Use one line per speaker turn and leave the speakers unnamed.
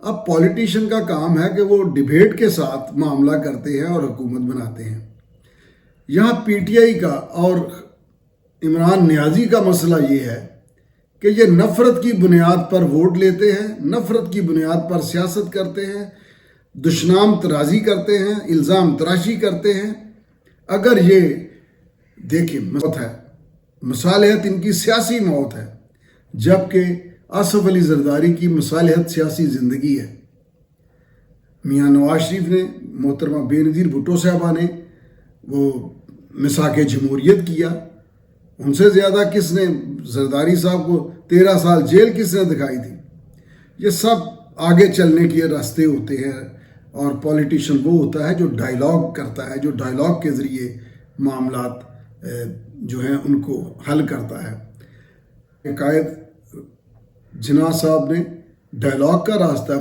اب پولیٹیشین کا کام ہے کہ وہ ڈیبیٹ کے ساتھ معاملہ کرتے ہیں اور حکومت بناتے ہیں۔ یہاں پی ٹی آئی کا اور عمران نیازی کا مسئلہ یہ ہے کہ یہ نفرت کی بنیاد پر ووٹ لیتے ہیں، نفرت کی بنیاد پر سیاست کرتے ہیں، دشنام ترازی کرتے ہیں، الزام تراشی کرتے ہیں۔ اگر یہ دیکھیں موت ہے، مصالحت ان کی سیاسی موت ہے، جبکہ آصف علی زرداری کی مصالحت سیاسی زندگی ہے۔ میاں نواز شریف نے، محترمہ بے نظیر بھٹو صاحبہ نے وہ مساک جمہوریت کیا، ان سے زیادہ کس نے زرداری صاحب کو 13 سال جیل کس نے دکھائی تھی؟ یہ سب آگے چلنے کے راستے ہوتے ہیں، اور پولیٹیشین وہ ہوتا ہے جو ڈائیلاگ کرتا ہے، جو ڈائیلاگ کے ذریعے معاملات جو ہیں ان کو حل کرتا ہے۔ قائد جناح صاحب نے ڈائیلاگ کا راستہ